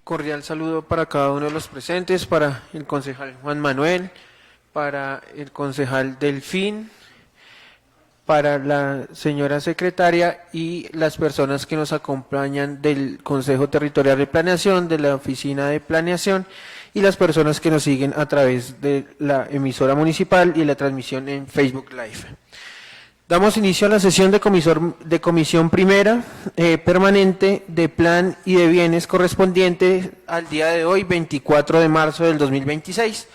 Cordial saludo para cada uno de los presentes, para el concejal Juan Manuel, para el concejal Delfín, para la señora secretaria y las personas que nos acompañan del Consejo Territorial de Planeación, de la Oficina de Planeación y las personas que nos siguen a través de la emisora municipal y la transmisión en Facebook Live. Damos inicio a la sesión de comisión primera permanente de plan y de bienes correspondiente al día de hoy, 24 de marzo del 2026.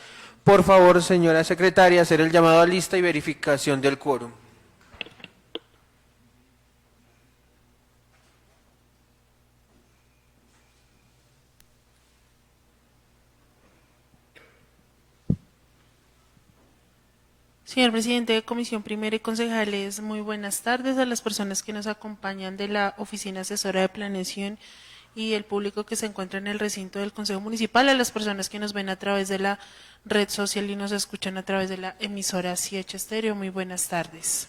Por favor, señora secretaria, hacer el llamado a lista y verificación del quórum. Señor presidente de Comisión Primera y concejales, muy buenas tardes a las personas que nos acompañan de la Oficina Asesora de Planeación y el público que se encuentra en el recinto del Consejo Municipal, a las personas que nos ven a través de la red social y nos escuchan a través de la emisora CH Estéreo. Muy buenas tardes.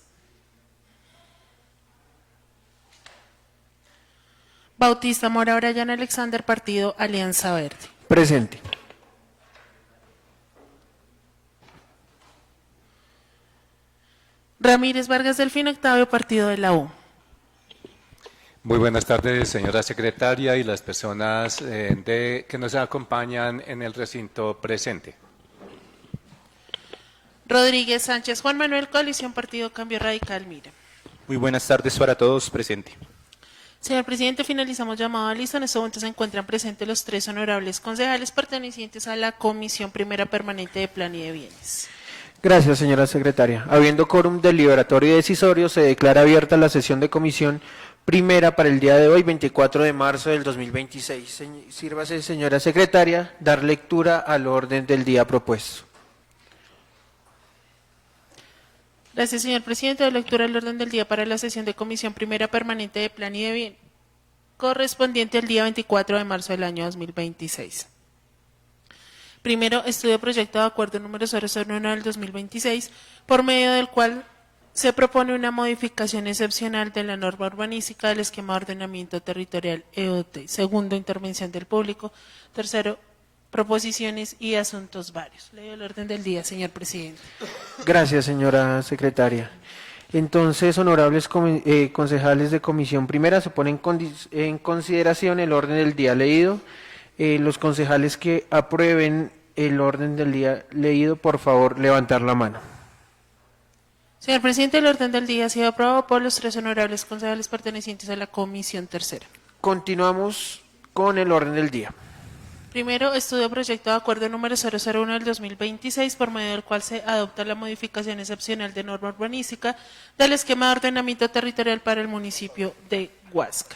Bautista Mora Brian Alexander, Partido Alianza Verde. Presente. Ramírez Vargas Delfín, Octavio, Partido de la U. Muy buenas tardes, señora secretaria y las personas que nos acompañan en el recinto presente. Rodríguez Sánchez Juan Manuel, Coalición Partido Cambio Radical, Mira. Muy buenas tardes para todos, presente. Señor presidente, finalizamos llamado a lista. En este momento se encuentran presentes los 3 honorables concejales pertenecientes a la Comisión Primera Permanente de Plan y de Bienes. Gracias, señora secretaria. Habiendo quórum deliberatorio y decisorio, se declara abierta la sesión de comisión primera para el día de hoy, 24 de marzo del 2026. Sírvase, señora secretaria, dar lectura al orden del día propuesto. Gracias, señor presidente. De lectura al orden del día para la sesión de Comisión Primera Permanente de Plan y de Bienes, correspondiente al día 24 de marzo del año 2026. Primero, estudio proyecto de acuerdo número 001 del 2026, por medio del cual se propone una modificación excepcional de la norma urbanística del esquema de ordenamiento territorial EOT. Segundo, intervención del público. Tercero, proposiciones y asuntos varios. Leo el orden del día, señor presidente. Gracias, señora secretaria. Entonces, honorables concejales de comisión primera, se pone en consideración el orden del día leído. Los concejales que aprueben el orden del día leído, por favor, levantar la mano. Señor presidente, el orden del día ha sido aprobado por los 3 honorables concejales pertenecientes a la Comisión Tercera. Continuamos con el orden del día. Primero, estudio proyecto de acuerdo número 001 del 2026, por medio del cual se adopta la modificación excepcional de norma urbanística del esquema de ordenamiento territorial para el municipio de Huasca.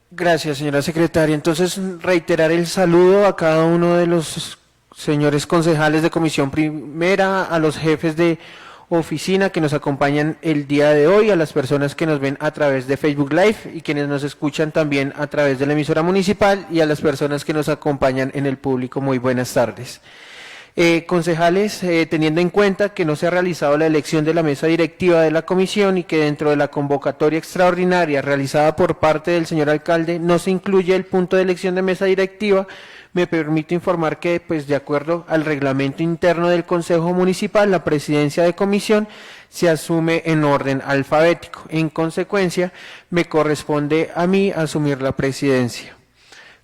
Gracias, señora secretaria. Entonces, reiterar el saludo a cada uno de los señores concejales de comisión primera, a los jefes de oficina que nos acompañan el día de hoy, a las personas que nos ven a través de Facebook Live y quienes nos escuchan también a través de la emisora municipal y a las personas que nos acompañan en el público. Muy buenas tardes. Concejales, teniendo en cuenta que no se ha realizado la elección de la mesa directiva de la comisión y que dentro de la convocatoria extraordinaria realizada por parte del señor alcalde no se incluye el punto de elección de mesa directiva, me permito informar que, pues, de acuerdo al reglamento interno del Consejo Municipal, la presidencia de comisión se asume en orden alfabético. En consecuencia, me corresponde a mí asumir la presidencia.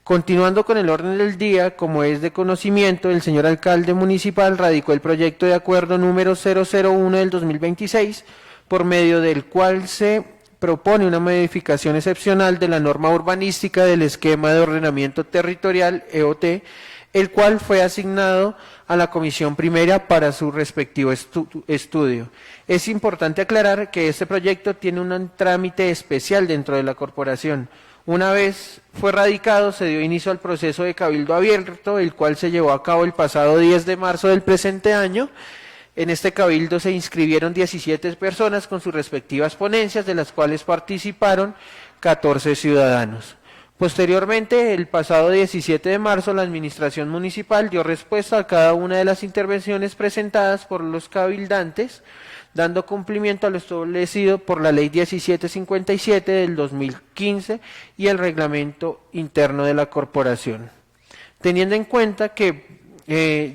Continuando con el orden del día, como es de conocimiento, el señor alcalde municipal radicó el proyecto de acuerdo número 001 del 2026, por medio del cual se propone una modificación excepcional de la norma urbanística del esquema de ordenamiento territorial EOT, el cual fue asignado a la comisión primera para su respectivo estudio. Es importante aclarar que este proyecto tiene un trámite especial dentro de la corporación. Una vez fue radicado, se dio inicio al proceso de cabildo abierto, el cual se llevó a cabo el pasado 10 de marzo del presente año. En este cabildo se inscribieron 17 personas con sus respectivas ponencias, de las cuales participaron 14 ciudadanos. Posteriormente, el pasado 17 de marzo, la administración municipal dio respuesta a cada una de las intervenciones presentadas por los cabildantes, dando cumplimiento a lo establecido por la Ley 1757 del 2015 y el reglamento interno de la corporación. Teniendo en cuenta que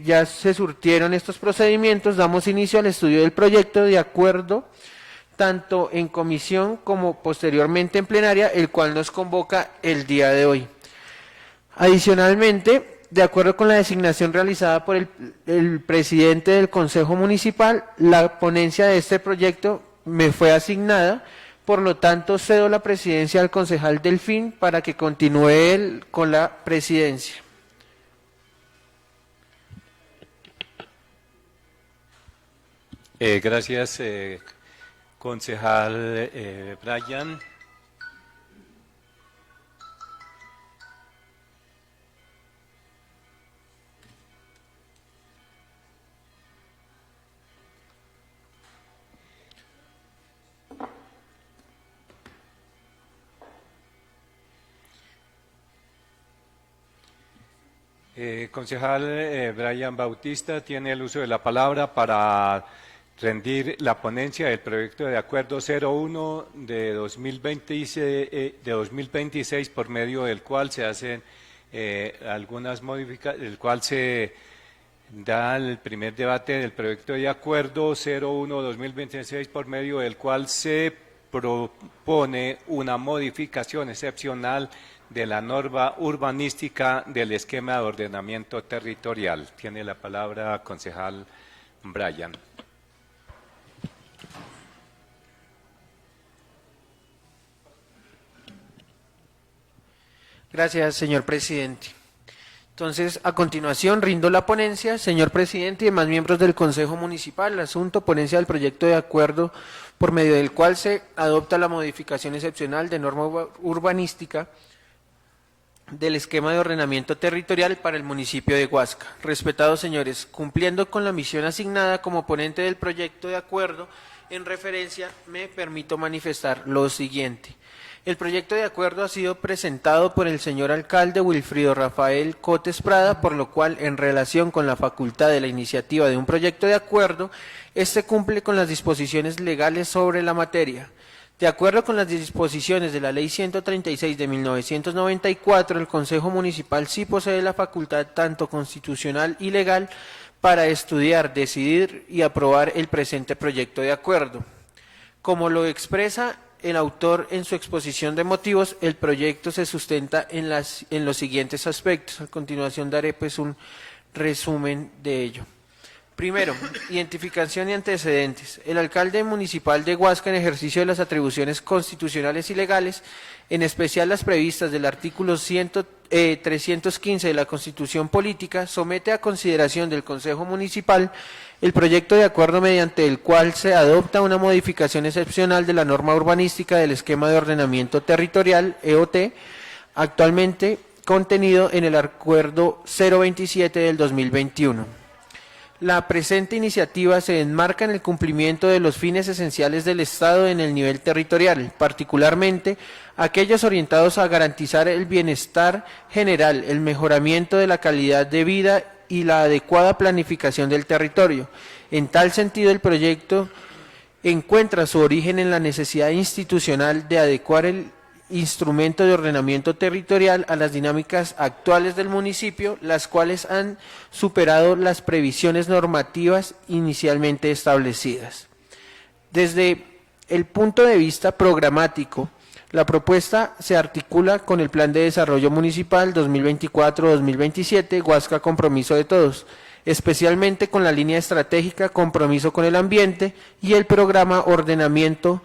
ya se surtieron estos procedimientos, damos inicio al estudio del proyecto de acuerdo tanto en comisión como posteriormente en plenaria, el cual nos convoca el día de hoy. Adicionalmente, de acuerdo con la designación realizada por el presidente del Consejo Municipal, la ponencia de este proyecto me fue asignada, por lo tanto cedo la presidencia al concejal Delfín para que continúe él con la presidencia. Gracias, concejal Brian. Concejal Brian Bautista tiene el uso de la palabra para rendir la ponencia del proyecto de acuerdo 01 de 2026 por medio del cual se hacen algunas modificaciones, el cual se da el primer debate del proyecto de acuerdo 01-2026 por medio del cual se propone una modificación excepcional de la norma urbanística del esquema de ordenamiento territorial. Tiene la palabra concejal Brian. Gracias, señor presidente. Entonces, a continuación, rindo la ponencia, señor presidente y demás miembros del Consejo Municipal. El asunto, ponencia del proyecto de acuerdo por medio del cual se adopta la modificación excepcional de norma urbanística del esquema de ordenamiento territorial para el municipio de Huasca. Respetados señores, cumpliendo con la misión asignada como ponente del proyecto de acuerdo en referencia, me permito manifestar lo siguiente. El proyecto de acuerdo ha sido presentado por el señor alcalde Wilfrido Rafael Cotes Prada, por lo cual, en relación con la facultad de la iniciativa de un proyecto de acuerdo, este cumple con las disposiciones legales sobre la materia. De acuerdo con las disposiciones de la Ley 136 de 1994, el Consejo Municipal sí posee la facultad tanto constitucional y legal para estudiar, decidir y aprobar el presente proyecto de acuerdo. Como lo expresa el autor en su exposición de motivos, el proyecto se sustenta en los siguientes aspectos. A continuación daré un resumen de ello. Primero, identificación y antecedentes. El alcalde municipal de Huasca, en ejercicio de las atribuciones constitucionales y legales, en especial las previstas del artículo 315 de la Constitución Política, somete a consideración del Consejo Municipal el proyecto de acuerdo mediante el cual se adopta una modificación excepcional de la norma urbanística del esquema de ordenamiento territorial, EOT, actualmente contenido en el acuerdo 027 del 2021. La presente iniciativa se enmarca en el cumplimiento de los fines esenciales del Estado en el nivel territorial, particularmente aquellos orientados a garantizar el bienestar general, el mejoramiento de la calidad de vida y la adecuada planificación del territorio. En tal sentido, el proyecto encuentra su origen en la necesidad institucional de adecuar el instrumento de ordenamiento territorial a las dinámicas actuales del municipio, las cuales han superado las previsiones normativas inicialmente establecidas. Desde el punto de vista programático, la propuesta se articula con el Plan de Desarrollo Municipal 2024-2027, Huasca Compromiso de Todos, especialmente con la línea estratégica Compromiso con el Ambiente y el programa Ordenamiento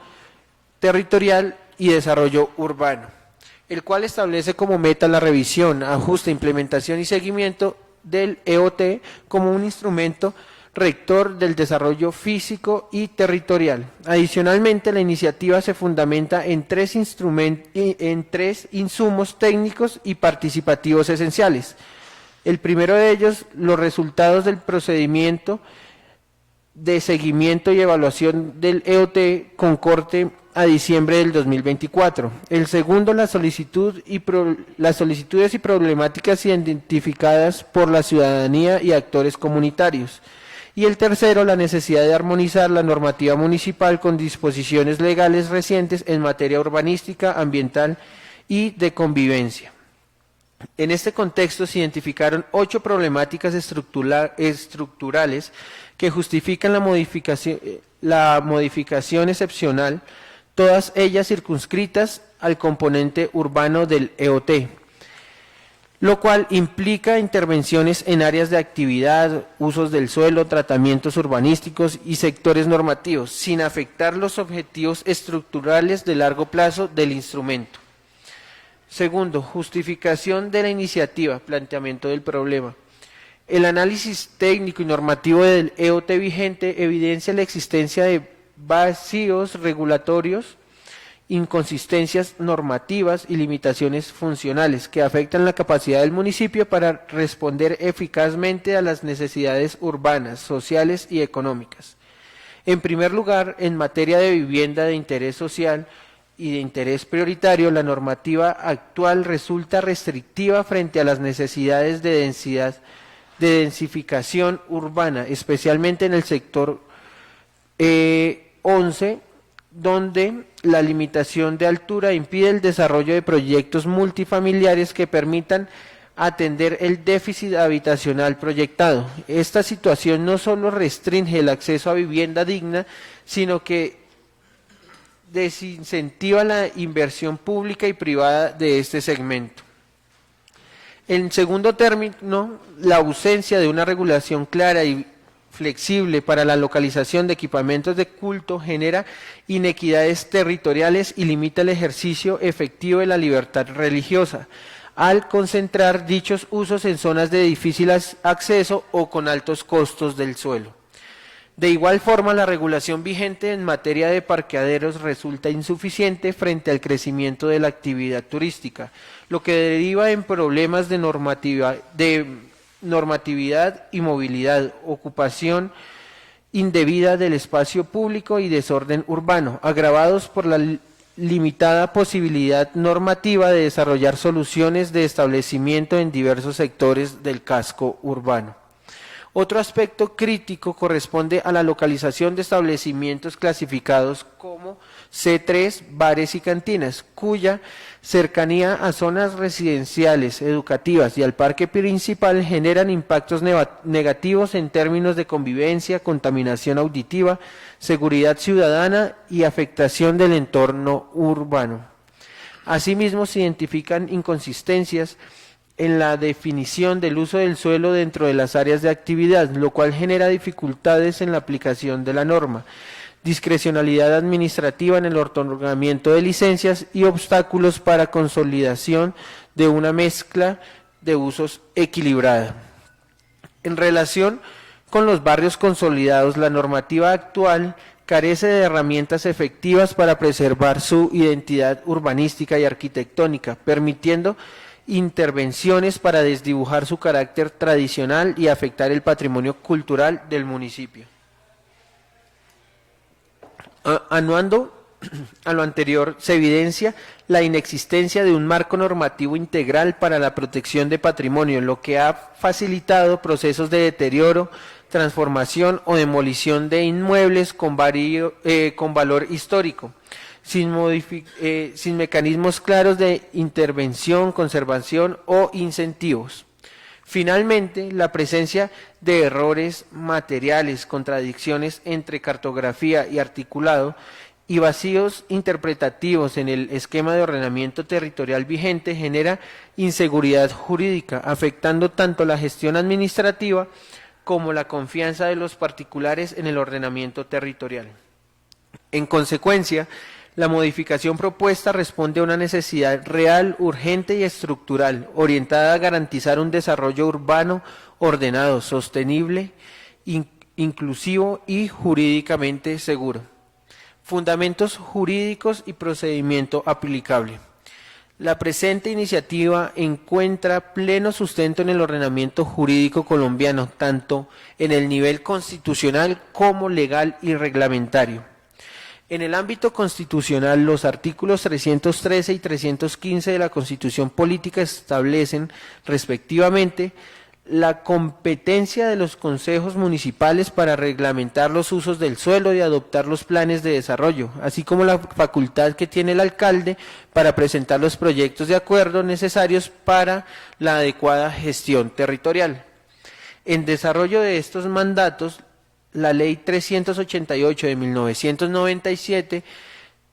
Territorial y Desarrollo Urbano, el cual establece como meta la revisión, ajuste, implementación y seguimiento del EOT como un instrumento rector del desarrollo físico y territorial. Adicionalmente, la iniciativa se fundamenta en tres insumos técnicos y participativos esenciales. El primero de ellos, los resultados del procedimiento de seguimiento y evaluación del EOT con corte a diciembre del 2024. El segundo, las solicitudes y problemáticas identificadas por la ciudadanía y actores comunitarios. Y el tercero, la necesidad de armonizar la normativa municipal con disposiciones legales recientes en materia urbanística, ambiental y de convivencia. En este contexto se identificaron 8 problemáticas estructurales que justifican la modificación excepcional, todas ellas circunscritas al componente urbano del EOT, lo cual implica intervenciones en áreas de actividad, usos del suelo, tratamientos urbanísticos y sectores normativos, sin afectar los objetivos estructurales de largo plazo del instrumento. Segundo, justificación de la iniciativa, planteamiento del problema. El análisis técnico y normativo del EOT vigente evidencia la existencia de vacíos regulatorios, inconsistencias normativas y limitaciones funcionales que afectan la capacidad del municipio para responder eficazmente a las necesidades urbanas, sociales y económicas. En primer lugar, en materia de vivienda de interés social y de interés prioritario, la normativa actual resulta restrictiva frente a las necesidades de densificación urbana, especialmente en el sector 11, donde la limitación de altura impide el desarrollo de proyectos multifamiliares que permitan atender el déficit habitacional proyectado. Esta situación no solo restringe el acceso a vivienda digna, sino que desincentiva la inversión pública y privada de este segmento. En segundo término, la ausencia de una regulación clara y flexible para la localización de equipamientos de culto genera inequidades territoriales y limita el ejercicio efectivo de la libertad religiosa, al concentrar dichos usos en zonas de difícil acceso o con altos costos del suelo. De igual forma, la regulación vigente en materia de parqueaderos resulta insuficiente frente al crecimiento de la actividad turística, lo que deriva en problemas de normatividad y movilidad, ocupación indebida del espacio público y desorden urbano, agravados por la limitada posibilidad normativa de desarrollar soluciones de establecimiento en diversos sectores del casco urbano. Otro aspecto crítico corresponde a la localización de establecimientos clasificados como C3, bares y cantinas, cuya cercanía a zonas residenciales, educativas y al parque principal generan impactos negativos en términos de convivencia, contaminación auditiva, seguridad ciudadana y afectación del entorno urbano. Asimismo, se identifican inconsistencias en la definición del uso del suelo dentro de las áreas de actividad, lo cual genera dificultades en la aplicación de la norma, discrecionalidad administrativa en el otorgamiento de licencias y obstáculos para consolidación de una mezcla de usos equilibrada. En relación con los barrios consolidados, la normativa actual carece de herramientas efectivas para preservar su identidad urbanística y arquitectónica, permitiendo intervenciones para desdibujar su carácter tradicional y afectar el patrimonio cultural del municipio. Anuando a lo anterior, se evidencia la inexistencia de un marco normativo integral para la protección de patrimonio, lo que ha facilitado procesos de deterioro, transformación o demolición de inmuebles con valor histórico, sin mecanismos claros de intervención, conservación o incentivos. Finalmente, la presencia de errores materiales, contradicciones entre cartografía y articulado y vacíos interpretativos en el esquema de ordenamiento territorial vigente genera inseguridad jurídica, afectando tanto la gestión administrativa como la confianza de los particulares en el ordenamiento territorial. En consecuencia, la modificación propuesta responde a una necesidad real, urgente y estructural, orientada a garantizar un desarrollo urbano ordenado, sostenible, inclusivo y jurídicamente seguro. Fundamentos jurídicos y procedimiento aplicable. La presente iniciativa encuentra pleno sustento en el ordenamiento jurídico colombiano, tanto en el nivel constitucional como legal y reglamentario. En el ámbito constitucional, los artículos 313 y 315 de la Constitución Política establecen, respectivamente, la competencia de los consejos municipales para reglamentar los usos del suelo y adoptar los planes de desarrollo, así como la facultad que tiene el alcalde para presentar los proyectos de acuerdo necesarios para la adecuada gestión territorial. En desarrollo de estos mandatos, la Ley 388 de 1997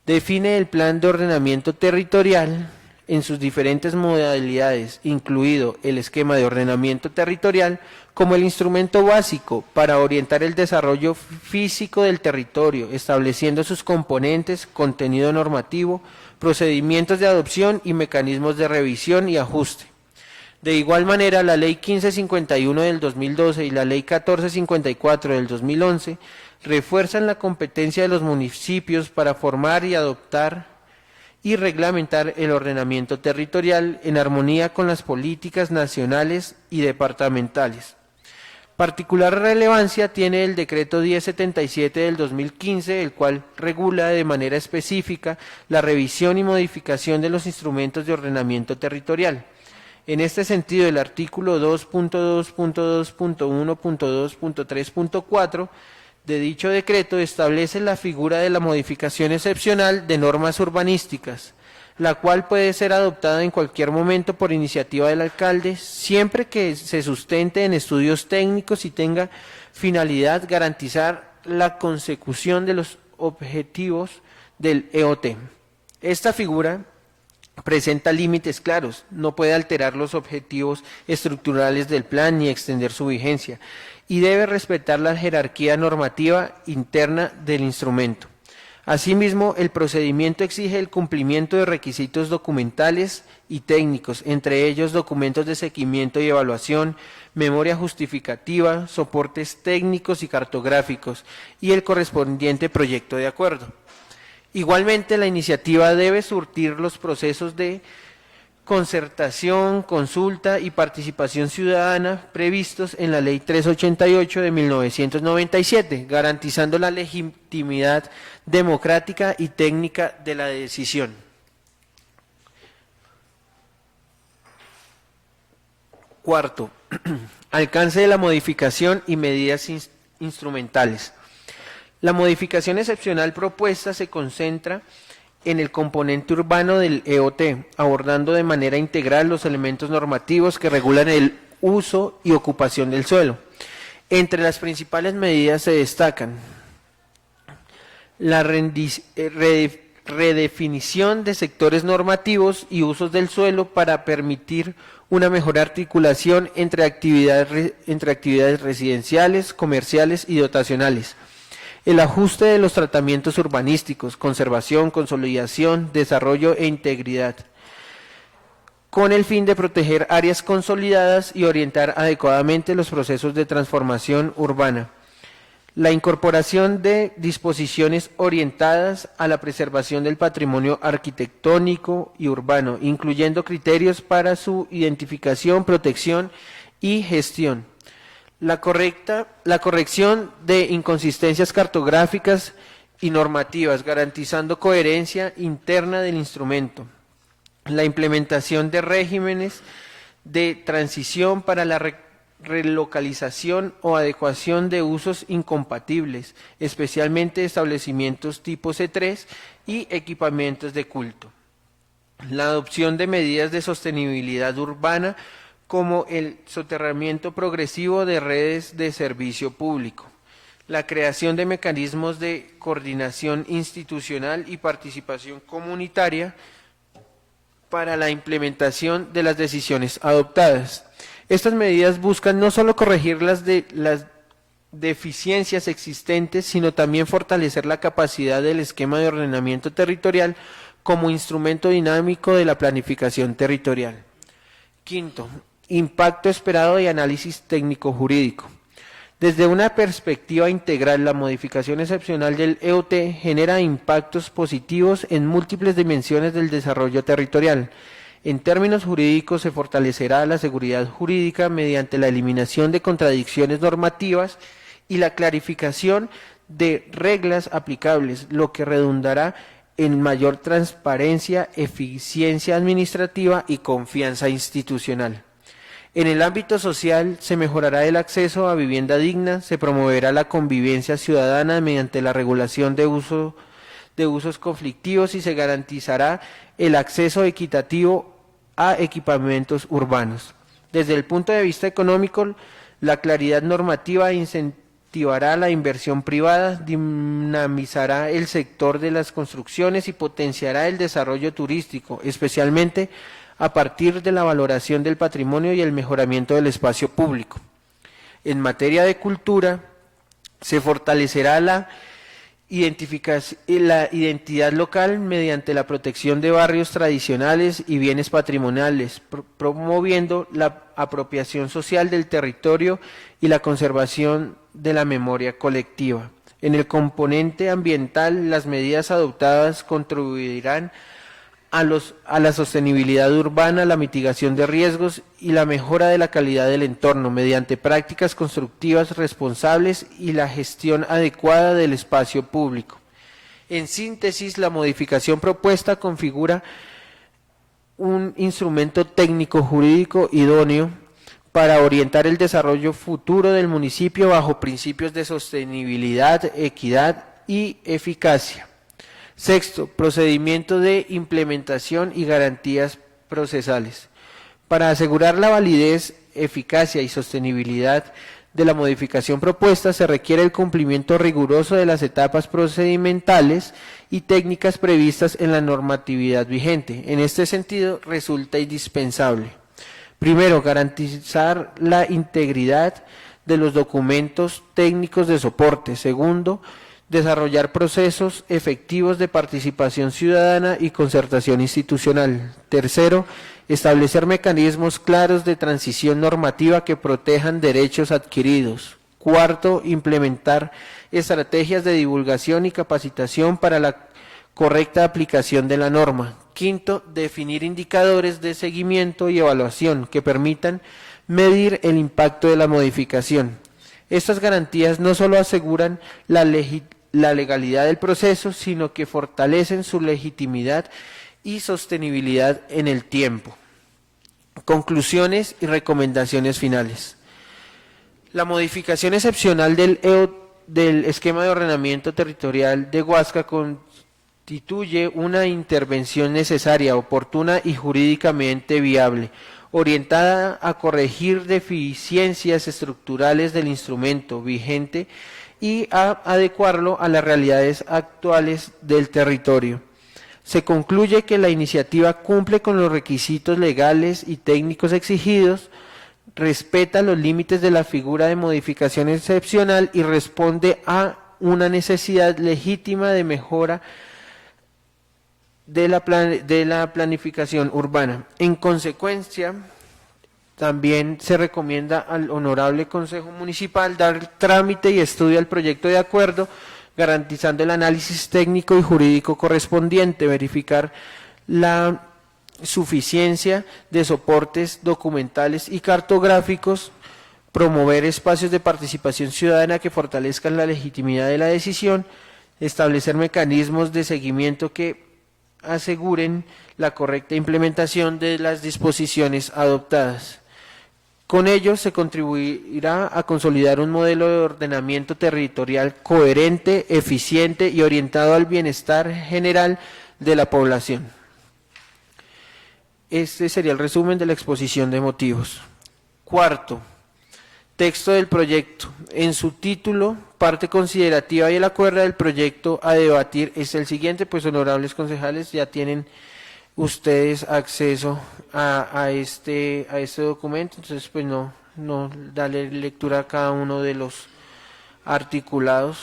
define el Plan de Ordenamiento Territorial en sus diferentes modalidades, incluido el esquema de ordenamiento territorial, como el instrumento básico para orientar el desarrollo físico del territorio, estableciendo sus componentes, contenido normativo, procedimientos de adopción y mecanismos de revisión y ajuste. De igual manera, la Ley 1551 del 2012 y la Ley 1454 del 2011 refuerzan la competencia de los municipios para formar y adoptar y reglamentar el ordenamiento territorial en armonía con las políticas nacionales y departamentales. Particular relevancia tiene el Decreto 1077 del 2015, el cual regula de manera específica la revisión y modificación de los instrumentos de ordenamiento territorial. En este sentido, el artículo 2.2.2.1.2.3.4 de dicho decreto establece la figura de la modificación excepcional de normas urbanísticas, la cual puede ser adoptada en cualquier momento por iniciativa del alcalde, siempre que se sustente en estudios técnicos y tenga finalidad garantizar la consecución de los objetivos del EOT. Esta figura presenta límites claros, no puede alterar los objetivos estructurales del plan ni extender su vigencia, y debe respetar la jerarquía normativa interna del instrumento. Asimismo, el procedimiento exige el cumplimiento de requisitos documentales y técnicos, entre ellos documentos de seguimiento y evaluación, memoria justificativa, soportes técnicos y cartográficos, y el correspondiente proyecto de acuerdo. Igualmente, la iniciativa debe surtir los procesos de concertación, consulta y participación ciudadana previstos en la Ley 388 de 1997, garantizando la legitimidad democrática y técnica de la decisión. Cuarto, alcance de la modificación y medidas instrumentales. La modificación excepcional propuesta se concentra en el componente urbano del EOT, abordando de manera integral los elementos normativos que regulan el uso y ocupación del suelo. Entre las principales medidas se destacan la redefinición de sectores normativos y usos del suelo para permitir una mejor articulación entre actividades residenciales, comerciales y dotacionales. El ajuste de los tratamientos urbanísticos, conservación, consolidación, desarrollo e integridad, con el fin de proteger áreas consolidadas y orientar adecuadamente los procesos de transformación urbana. La incorporación de disposiciones orientadas a la preservación del patrimonio arquitectónico y urbano, incluyendo criterios para su identificación, protección y gestión. La corrección de inconsistencias cartográficas y normativas, garantizando coherencia interna del instrumento. La implementación de regímenes de transición para la relocalización o adecuación de usos incompatibles, especialmente establecimientos tipo C3 y equipamientos de culto. La adopción de medidas de sostenibilidad urbana como el soterramiento progresivo de redes de servicio público, la creación de mecanismos de coordinación institucional y participación comunitaria para la implementación de las decisiones adoptadas. Estas medidas buscan no solo corregir las deficiencias existentes, sino también fortalecer la capacidad del esquema de ordenamiento territorial como instrumento dinámico de la planificación territorial. Quinto, impacto esperado y análisis técnico-jurídico. Desde una perspectiva integral, la modificación excepcional del EOT genera impactos positivos en múltiples dimensiones del desarrollo territorial. En términos jurídicos, se fortalecerá la seguridad jurídica mediante la eliminación de contradicciones normativas y la clarificación de reglas aplicables, lo que redundará en mayor transparencia, eficiencia administrativa y confianza institucional. En el ámbito social se mejorará el acceso a vivienda digna, se promoverá la convivencia ciudadana mediante la regulación de usos conflictivos y se garantizará el acceso equitativo a equipamientos urbanos. Desde el punto de vista económico, la claridad normativa incentivará la inversión privada, dinamizará el sector de las construcciones y potenciará el desarrollo turístico, especialmente a partir de la valoración del patrimonio y el mejoramiento del espacio público. En materia de cultura, se fortalecerá la identidad local mediante la protección de barrios tradicionales y bienes patrimoniales, promoviendo la apropiación social del territorio y la conservación de la memoria colectiva. En el componente ambiental, las medidas adoptadas contribuirán a la sostenibilidad urbana, la mitigación de riesgos y la mejora de la calidad del entorno mediante prácticas constructivas responsables y la gestión adecuada del espacio público. En síntesis, la modificación propuesta configura un instrumento técnico jurídico idóneo para orientar el desarrollo futuro del municipio bajo principios de sostenibilidad, equidad y eficacia. Sexto, procedimiento de implementación y garantías procesales. Para asegurar la validez, eficacia y sostenibilidad de la modificación propuesta, se requiere el cumplimiento riguroso de las etapas procedimentales y técnicas previstas en la normatividad vigente. En este sentido, resulta indispensable: primero, garantizar la integridad de los documentos técnicos de soporte. Segundo, desarrollar procesos efectivos de participación ciudadana y concertación institucional. Tercero, establecer mecanismos claros de transición normativa que protejan derechos adquiridos. Cuarto, implementar estrategias de divulgación y capacitación para la correcta aplicación de la norma. Quinto, definir indicadores de seguimiento y evaluación que permitan medir el impacto de la modificación. Estas garantías no solo aseguran la legalidad del proceso, sino que fortalecen su legitimidad y sostenibilidad en el tiempo. Conclusiones y recomendaciones finales. La modificación excepcional del esquema de ordenamiento territorial de Huasca constituye una intervención necesaria, oportuna y jurídicamente viable, orientada a corregir deficiencias estructurales del instrumento vigente y a adecuarlo a las realidades actuales del territorio. Se concluye que la iniciativa cumple con los requisitos legales y técnicos exigidos, respeta los límites de la figura de modificación excepcional y responde a una necesidad legítima de mejora de la planificación urbana. En consecuencia, también se recomienda al Honorable Consejo Municipal dar trámite y estudio al proyecto de acuerdo, garantizando el análisis técnico y jurídico correspondiente, verificar la suficiencia de soportes documentales y cartográficos, promover espacios de participación ciudadana que fortalezcan la legitimidad de la decisión, establecer mecanismos de seguimiento que aseguren la correcta implementación de las disposiciones adoptadas. Con ello se contribuirá a consolidar un modelo de ordenamiento territorial coherente, eficiente y orientado al bienestar general de la población. Este sería el resumen de la exposición de motivos. Cuarto, texto del proyecto. En su título, parte considerativa y el acuerdo del proyecto a debatir es el siguiente, pues honorables concejales, ya tienen ustedes acceso a este documento, entonces pues no darle lectura a cada uno de los articulados,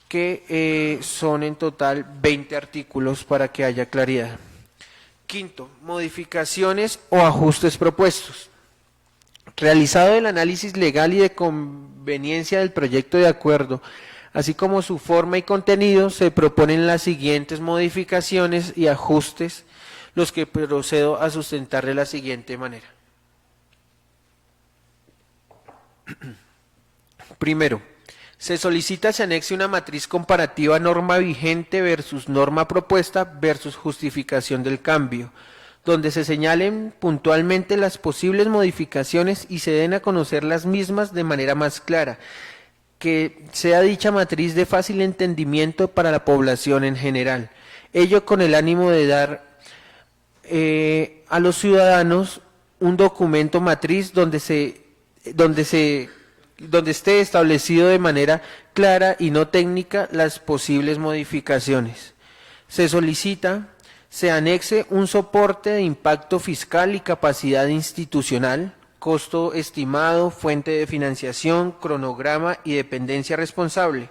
que son en total 20 artículos para que haya claridad. Quinto, modificaciones o ajustes propuestos. Realizado el análisis legal y de conveniencia del proyecto de acuerdo, así como su forma y contenido, se proponen las siguientes modificaciones y ajustes, los que procedo a sustentar de la siguiente manera. Primero, se solicita se anexe una matriz comparativa norma vigente versus norma propuesta versus justificación del cambio, donde se señalen puntualmente las posibles modificaciones y se den a conocer las mismas de manera más clara, que sea dicha matriz de fácil entendimiento para la población en general. Ello con el ánimo de dar a los ciudadanos un documento matriz donde esté establecido de manera clara y no técnica las posibles modificaciones. Se solicita se anexe un soporte de impacto fiscal y capacidad institucional, costo estimado, fuente de financiación, cronograma y dependencia responsable.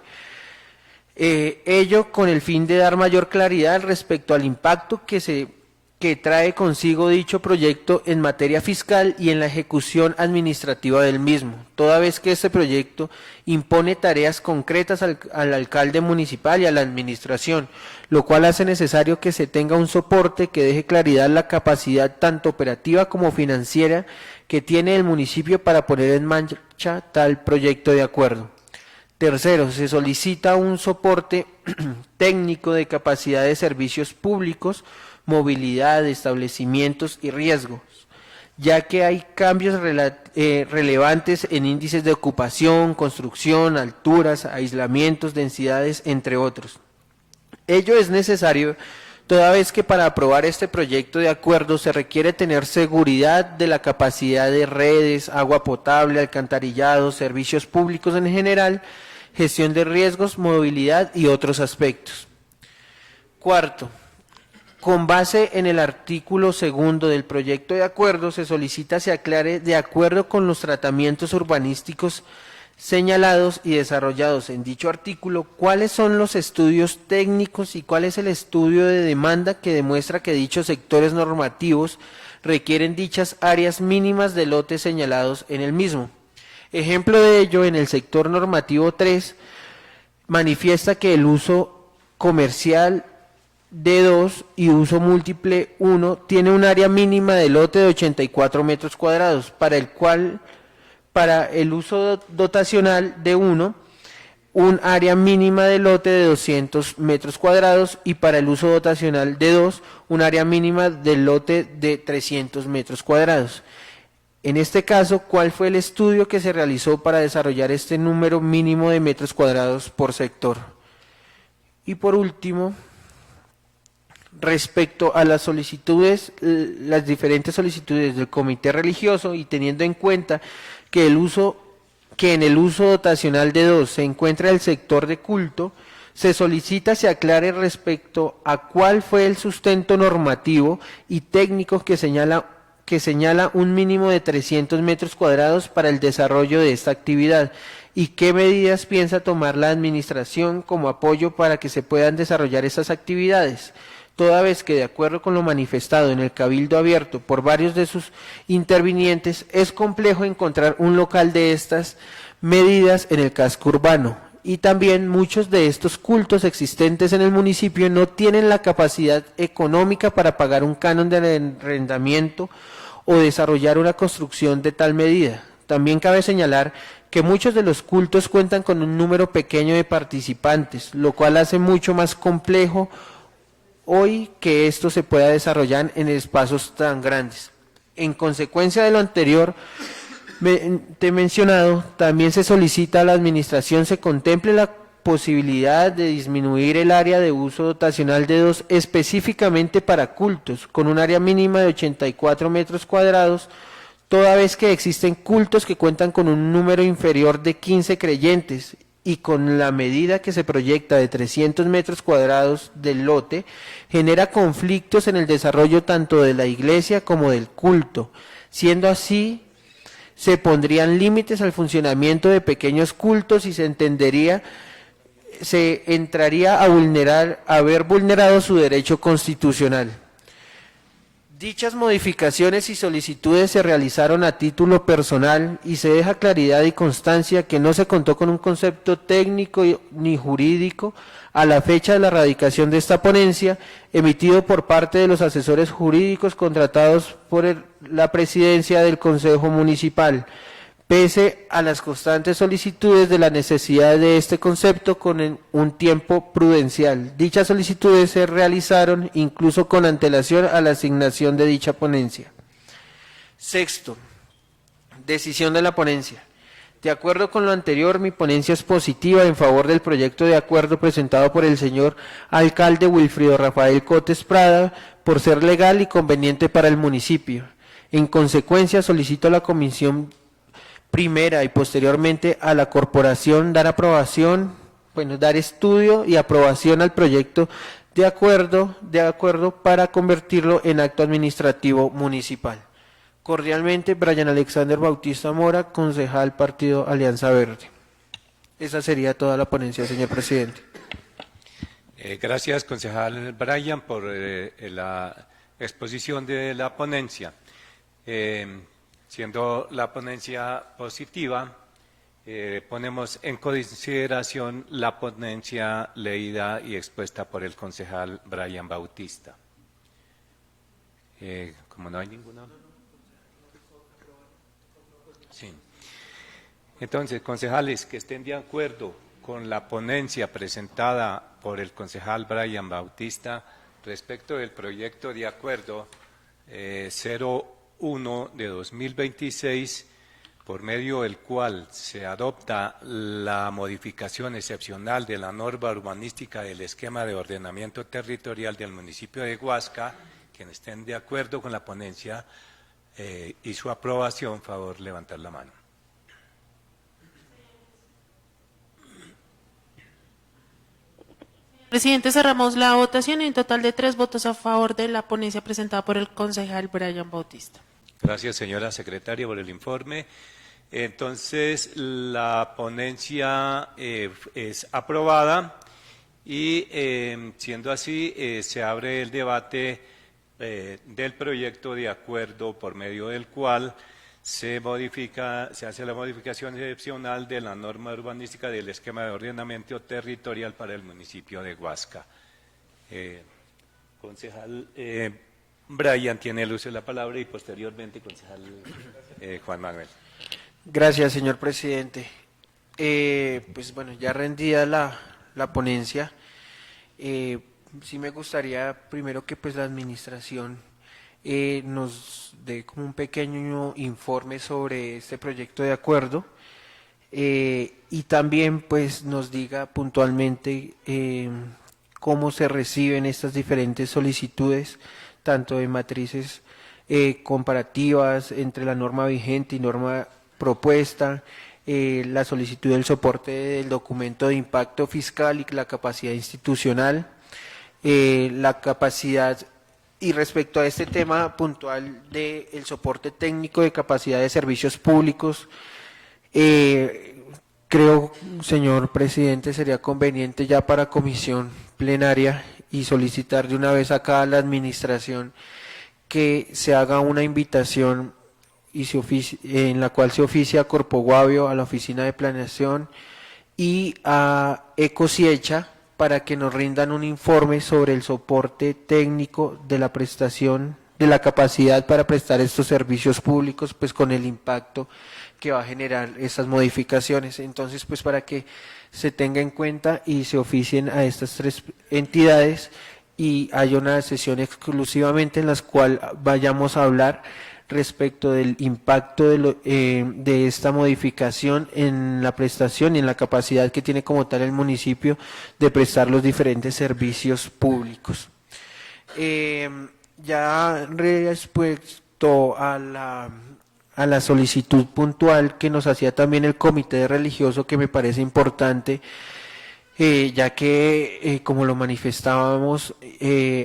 Ello con el fin de dar mayor claridad respecto al impacto que trae consigo dicho proyecto en materia fiscal y en la ejecución administrativa del mismo, toda vez que este proyecto impone tareas concretas al alcalde municipal y a la administración, lo cual hace necesario que se tenga un soporte que deje claridad la capacidad tanto operativa como financiera que tiene el municipio para poner en marcha tal proyecto de acuerdo. Tercero, se solicita un soporte técnico de capacidad de servicios públicos, movilidad, establecimientos y riesgos, ya que hay cambios relevantes en índices de ocupación, construcción, alturas, aislamientos, densidades, entre otros. Ello es necesario toda vez que para aprobar este proyecto de acuerdo se requiere tener seguridad de la capacidad de redes, agua potable, alcantarillado, servicios públicos en general, gestión de riesgos, movilidad y otros aspectos. Cuarto, con base en el artículo 2 del proyecto de acuerdo, se solicita se aclare, de acuerdo con los tratamientos urbanísticos señalados y desarrollados en dicho artículo, cuáles son los estudios técnicos y cuál es el estudio de demanda que demuestra que dichos sectores normativos requieren dichas áreas mínimas de lote señalados en el mismo. Ejemplo de ello, en el sector normativo 3, manifiesta que el uso comercial D2 y uso múltiple 1 tiene un área mínima de lote de 84 metros cuadrados, para el uso dotacional D1, un área mínima de lote de 200 metros cuadrados y para el uso dotacional D2, un área mínima de lote de 300 metros cuadrados. En este caso, ¿cuál fue el estudio que se realizó para desarrollar este número mínimo de metros cuadrados por sector? Y por último, respecto a las solicitudes, las diferentes solicitudes del comité religioso y teniendo en cuenta que en el uso dotacional de 2 se encuentra el sector de culto, se solicita se aclare respecto a cuál fue el sustento normativo y técnico que señala un mínimo de 300 metros cuadrados para el desarrollo de esta actividad y qué medidas piensa tomar la administración como apoyo para que se puedan desarrollar estas actividades, toda vez que de acuerdo con lo manifestado en el cabildo abierto por varios de sus intervinientes, es complejo encontrar un local de estas medidas en el casco urbano, y también muchos de estos cultos existentes en el municipio no tienen la capacidad económica para pagar un canon de arrendamiento o desarrollar una construcción de tal medida. También cabe señalar que muchos de los cultos cuentan con un número pequeño de participantes, lo cual hace mucho más complejo hoy que esto se pueda desarrollar en espacios tan grandes. En consecuencia de lo anterior mencionado, también se solicita a la administración se contemple la posibilidad de disminuir el área de uso dotacional de 2 específicamente para cultos, con un área mínima de 84 metros cuadrados, toda vez que existen cultos que cuentan con un número inferior de 15 creyentes, y con la medida que se proyecta de 300 metros cuadrados del lote, genera conflictos en el desarrollo tanto de la iglesia como del culto. Siendo así, se pondrían límites al funcionamiento de pequeños cultos y se entraría a haber vulnerado su derecho constitucional. Dichas modificaciones y solicitudes se realizaron a título personal y se deja claridad y constancia que no se contó con un concepto técnico ni jurídico a la fecha de la radicación de esta ponencia, emitido por parte de los asesores jurídicos contratados por la presidencia del Consejo Municipal, pese a las constantes solicitudes de la necesidad de este concepto con un tiempo prudencial. Dichas solicitudes se realizaron incluso con antelación a la asignación de dicha ponencia. Sexto, decisión de la ponencia. De acuerdo con lo anterior, mi ponencia es positiva en favor del proyecto de acuerdo presentado por el señor alcalde Wilfrido Rafael Cotes Prada por ser legal y conveniente para el municipio. En consecuencia, solicito a la comisión primera y posteriormente a la corporación dar estudio y aprobación al proyecto de acuerdo para convertirlo en acto administrativo municipal. Cordialmente, Brian Alexander Bautista Mora, concejal Partido Alianza Verde. Esa sería toda la ponencia, señor presidente. Gracias, concejal Brian, por la exposición de la ponencia. Siendo la ponencia positiva, ponemos en consideración la ponencia leída y expuesta por el concejal Brian Bautista. Como no hay ninguna. Sí. Entonces, concejales que estén de acuerdo con la ponencia presentada por el concejal Brian Bautista respecto del proyecto de acuerdo 01 de 2026, por medio del cual se adopta la modificación excepcional de la norma urbanística del esquema de ordenamiento territorial del municipio de Huasca, quienes estén de acuerdo con la ponencia y su aprobación, favor levantar la mano. Presidente, cerramos la votación en total de 3 votos a favor de la ponencia presentada por el concejal Brian Bautista. Gracias, señora secretaria, por el informe. Entonces, la ponencia es aprobada y, siendo así, se abre el debate del proyecto de acuerdo por medio del cual se hace la modificación excepcional de la norma urbanística del esquema de ordenamiento territorial para el municipio de Huasca. Concejal Brian tiene el uso de la palabra y posteriormente concejal Juan Manuel. Gracias, señor presidente. Pues bueno, ya rendida la ponencia, sí me gustaría primero que pues la administración nos dé como un pequeño informe sobre este proyecto de acuerdo y también pues nos diga puntualmente cómo se reciben estas diferentes solicitudes, tanto de matrices comparativas entre la norma vigente y norma propuesta, la solicitud del soporte del documento de impacto fiscal y la capacidad institucional, la capacidad. Y respecto a este tema puntual del soporte técnico de capacidad de servicios públicos, creo, señor presidente, sería conveniente ya para comisión plenaria y solicitar de una vez acá a la administración que se haga una invitación y en la cual se oficia a Corpo Guavio, a la Oficina de Planeación y a Ecosiecha, para que nos rindan un informe sobre el soporte técnico de la prestación, de la capacidad para prestar estos servicios públicos, pues con el impacto que va a generar estas modificaciones. Entonces, pues para que se tenga en cuenta y se oficien a estas 3 entidades y haya una sesión exclusivamente en la cual vayamos a hablar respecto del impacto de esta modificación en la prestación y en la capacidad que tiene como tal el municipio de prestar los diferentes servicios públicos. Ya respecto a la solicitud puntual que nos hacía también el comité religioso, que me parece importante, ya que como lo manifestábamos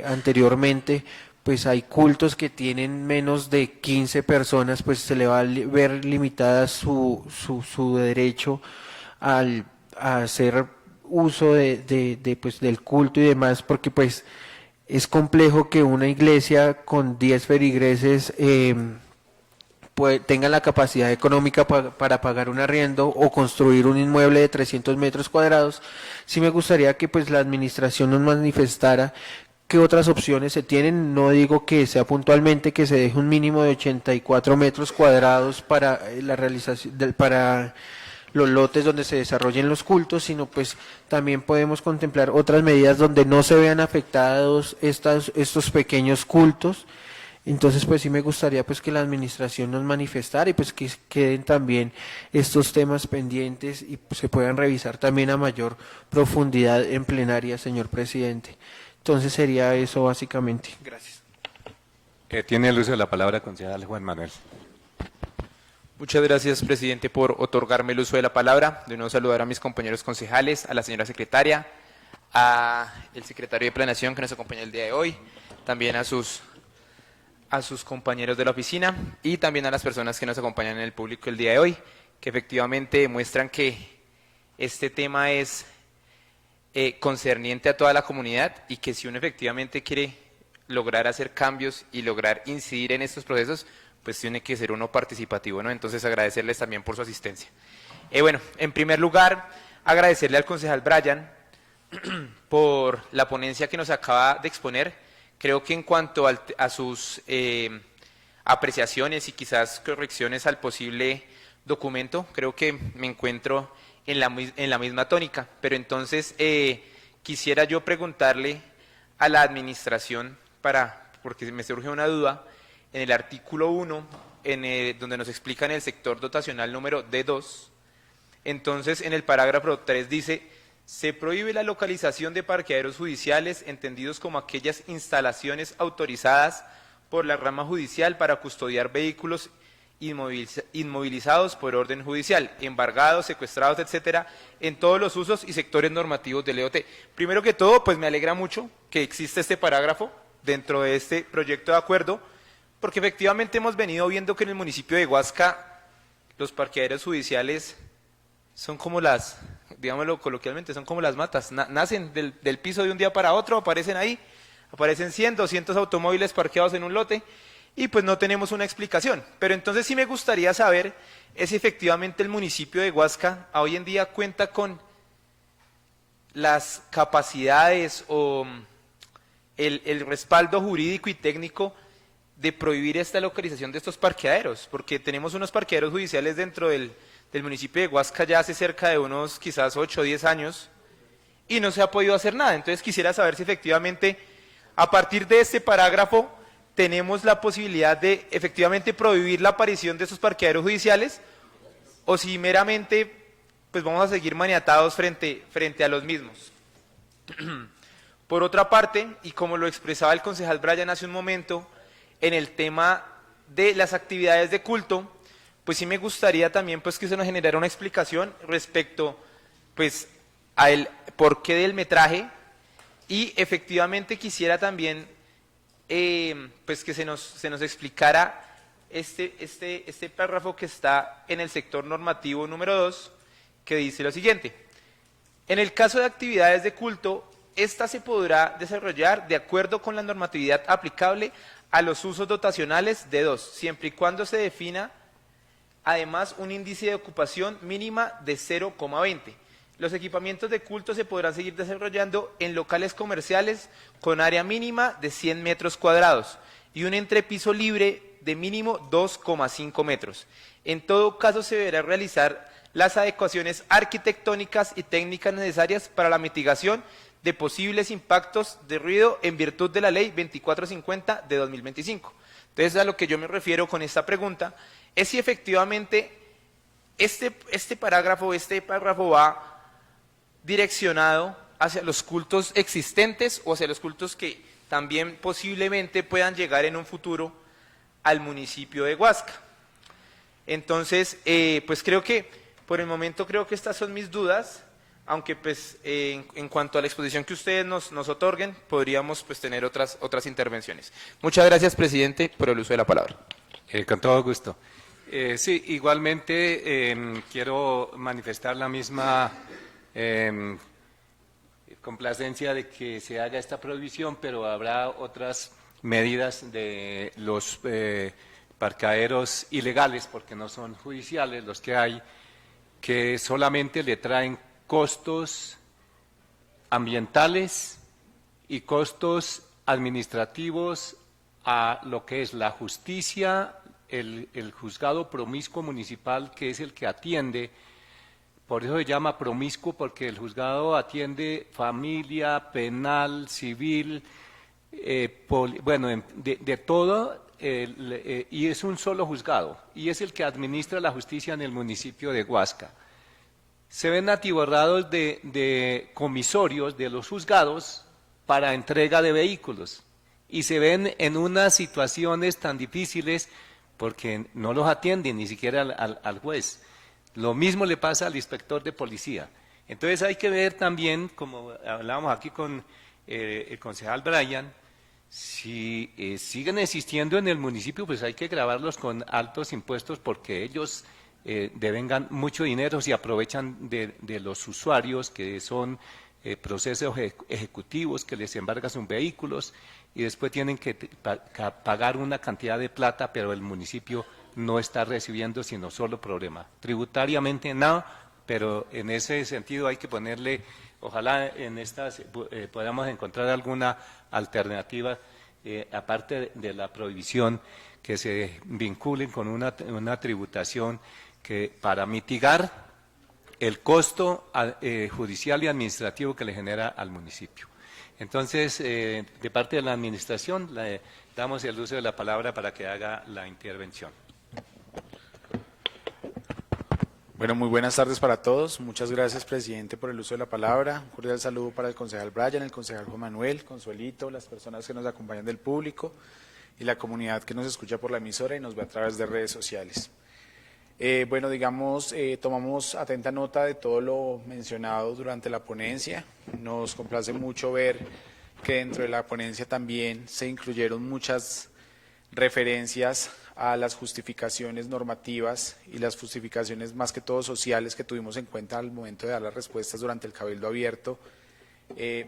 anteriormente, pues hay cultos que tienen menos de 15 personas, pues se le va a ver limitada su derecho a hacer uso pues, del culto y demás, porque pues es complejo que una iglesia con 10 feligreses tenga la capacidad económica para pagar un arriendo o construir un inmueble de 300 metros cuadrados. Sí me gustaría que pues la administración nos manifestara qué otras opciones se tienen. No digo que sea puntualmente que se deje un mínimo de 84 metros cuadrados para la realización para los lotes donde se desarrollen los cultos, sino pues también podemos contemplar otras medidas donde no se vean afectados estos pequeños cultos. Entonces pues sí me gustaría pues que la administración nos manifestara y pues que queden también estos temas pendientes y pues, se puedan revisar también a mayor profundidad en plenaria, señor presidente. Entonces sería eso básicamente. Gracias. Tiene el uso de la palabra concejal Juan Manuel. Muchas gracias, presidente, por otorgarme el uso de la palabra. De nuevo saludar a mis compañeros concejales, a la señora secretaria, a el secretario de Planeación que nos acompaña el día de hoy, también a sus compañeros de la oficina y también a las personas que nos acompañan en el público el día de hoy, que efectivamente demuestran que este tema es concerniente a toda la comunidad y que si uno efectivamente quiere lograr hacer cambios y lograr incidir en estos procesos, pues tiene que ser uno participativo, ¿no? Entonces agradecerles también por su asistencia. Bueno, en primer lugar, agradecerle al concejal Brian por la ponencia que nos acaba de exponer. Creo que en cuanto a sus apreciaciones y quizás correcciones al posible documento, creo que me encuentro en la misma tónica. Pero entonces quisiera yo preguntarle a la administración, porque me surge una duda, en el artículo 1, donde nos explican el sector dotacional número D2, entonces en el parágrafo 3 dice: se prohíbe la localización de parqueaderos judiciales entendidos como aquellas instalaciones autorizadas por la rama judicial para custodiar vehículos inmovilizados por orden judicial, embargados, secuestrados, etcétera, en todos los usos y sectores normativos del EOT. Primero que todo, pues me alegra mucho que exista este parágrafo dentro de este proyecto de acuerdo, porque efectivamente hemos venido viendo que en el municipio de Huasca los parqueaderos judiciales son como digámoslo coloquialmente, son como las matas, nacen del piso de un día para otro, aparecen 100, 200 automóviles parqueados en un lote y pues no tenemos una explicación. Pero entonces sí me gustaría saber si efectivamente el municipio de Huasca hoy en día cuenta con las capacidades o el respaldo jurídico y técnico de prohibir esta localización de estos parqueaderos, porque tenemos unos parqueaderos judiciales dentro del municipio de Huasca ya hace cerca de unos quizás 8 o 10 años y no se ha podido hacer nada. Entonces quisiera saber si efectivamente a partir de este parágrafo tenemos la posibilidad de efectivamente prohibir la aparición de estos parqueaderos judiciales o si meramente pues vamos a seguir maniatados frente a los mismos. Por otra parte, y como lo expresaba el concejal Brian hace un momento, en el tema de las actividades de culto, pues sí me gustaría también pues que se nos generara una explicación respecto pues al porqué del metraje y efectivamente quisiera también pues que se nos explicara este párrafo que está en el sector normativo número 2, que dice lo siguiente: en el caso de actividades de culto, esta se podrá desarrollar de acuerdo con la normatividad aplicable a los usos dotacionales de 2, siempre y cuando se defina además un índice de ocupación mínima de 0,20. Los equipamientos de culto se podrán seguir desarrollando en locales comerciales con área mínima de 100 metros cuadrados y un entrepiso libre de mínimo 2,5 metros. En todo caso se deberá realizar las adecuaciones arquitectónicas y técnicas necesarias para la mitigación de posibles impactos de ruido en virtud de la Ley 2450 de 2025. Entonces, a lo que yo me refiero con esta pregunta es si efectivamente este párrafo va direccionado hacia los cultos existentes o hacia los cultos que también posiblemente puedan llegar en un futuro al municipio de Huasca. Entonces, pues creo que por el momento estas son mis dudas, aunque pues en cuanto a la exposición que ustedes nos otorguen, podríamos pues tener otras intervenciones. Muchas gracias, presidente, por el uso de la palabra. Con todo gusto. Sí, igualmente quiero manifestar la misma complacencia de que se haga esta prohibición, pero habrá otras medidas de los parqueaderos ilegales, porque no son judiciales los que hay, que solamente le traen costos ambientales y costos administrativos a lo que es la justicia, el juzgado promiscuo municipal, que es el que atiende. Por eso se llama promiscuo, porque el juzgado atiende familia, penal, civil, de todo, y es un solo juzgado, y es el que administra la justicia en el municipio de Huasca. Se ven atiborrados de comisorios de los juzgados para entrega de vehículos, y se ven en unas situaciones tan difíciles porque no los atienden ni siquiera al juez. Lo mismo le pasa al inspector de policía. Entonces hay que ver también, como hablábamos aquí con el concejal Brian, si siguen existiendo en el municipio, pues hay que grabarlos con altos impuestos porque ellos devengan mucho dinero, si aprovechan de los usuarios que son procesos ejecutivos que les embargan sus vehículos y después tienen que pagar una cantidad de plata, pero el municipio no está recibiendo sino solo problema. Tributariamente nada, pero en ese sentido hay que ponerle, ojalá en estas podamos encontrar alguna alternativa, aparte de la prohibición, que se vinculen con una tributación que para mitigar el costo judicial y administrativo que le genera al municipio. Entonces, de parte de la administración, le damos el uso de la palabra para que haga la intervención. Bueno, muy buenas tardes para todos. Muchas gracias, presidente, por el uso de la palabra. Un cordial saludo para el concejal Brian, el concejal Juan Manuel, Consuelito, las personas que nos acompañan del público y la comunidad que nos escucha por la emisora y nos ve a través de redes sociales. Tomamos atenta nota de todo lo mencionado durante la ponencia. Nos complace mucho ver que dentro de la ponencia también se incluyeron muchas referencias a las justificaciones normativas y las justificaciones más que todo sociales que tuvimos en cuenta al momento de dar las respuestas durante el Cabildo Abierto,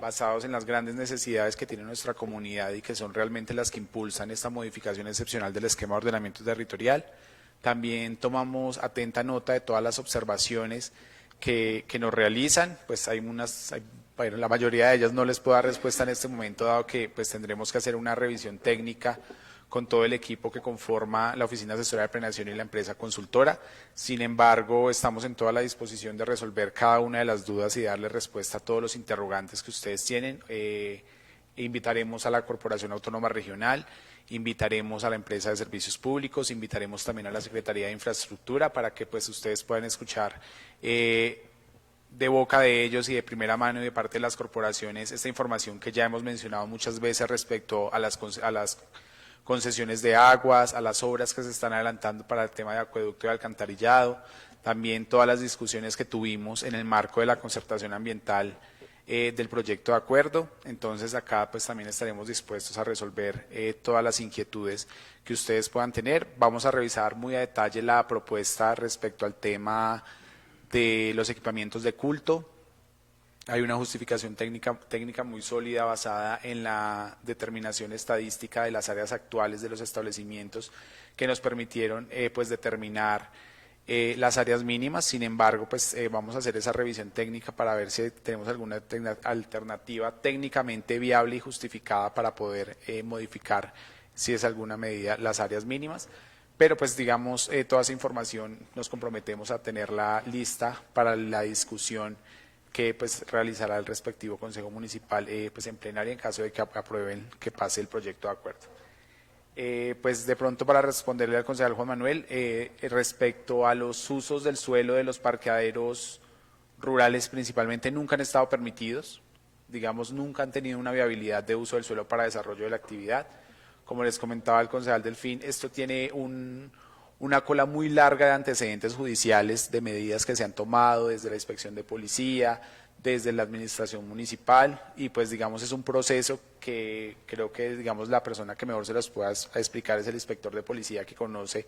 basados en las grandes necesidades que tiene nuestra comunidad y que son realmente las que impulsan esta modificación excepcional del esquema de ordenamiento territorial. También tomamos atenta nota de todas las observaciones que nos realizan, pues la mayoría de ellas no les puedo dar respuesta en este momento, dado que pues tendremos que hacer una revisión técnica con todo el equipo que conforma la Oficina Asesora de Planeación y la empresa consultora. Sin embargo, estamos en toda la disposición de resolver cada una de las dudas y darle respuesta a todos los interrogantes que ustedes tienen. Invitaremos a la Corporación Autónoma Regional, invitaremos a la empresa de servicios públicos, invitaremos también a la Secretaría de Infraestructura para que pues ustedes puedan escuchar de boca de ellos y de primera mano y de parte de las corporaciones esta información que ya hemos mencionado muchas veces respecto a las concesiones de aguas, a las obras que se están adelantando para el tema de acueducto y alcantarillado, también todas las discusiones que tuvimos en el marco de la concertación ambiental del proyecto de acuerdo. Entonces acá pues también estaremos dispuestos a resolver todas las inquietudes que ustedes puedan tener. Vamos a revisar muy a detalle la propuesta respecto al tema de los equipamientos de culto. Hay una justificación técnica muy sólida basada en la determinación estadística de las áreas actuales de los establecimientos que nos permitieron pues determinar las áreas mínimas. Sin embargo, pues vamos a hacer esa revisión técnica para ver si tenemos alguna alternativa técnicamente viable y justificada para poder modificar, si es alguna medida, las áreas mínimas. Pero pues digamos, toda esa información nos comprometemos a tenerla lista para la discusión que pues realizará el respectivo Consejo Municipal pues en plenaria en caso de que aprueben que pase el proyecto de acuerdo. Pues de pronto para responderle al concejal Juan Manuel, respecto a los usos del suelo de los parqueaderos rurales principalmente nunca han estado permitidos, digamos nunca han tenido una viabilidad de uso del suelo para desarrollo de la actividad. Como les comentaba el concejal Delfín, esto tiene una cola muy larga de antecedentes judiciales, de medidas que se han tomado desde la inspección de policía, desde la administración municipal, y pues digamos es un proceso que creo que digamos la persona que mejor se los pueda explicar es el inspector de policía, que conoce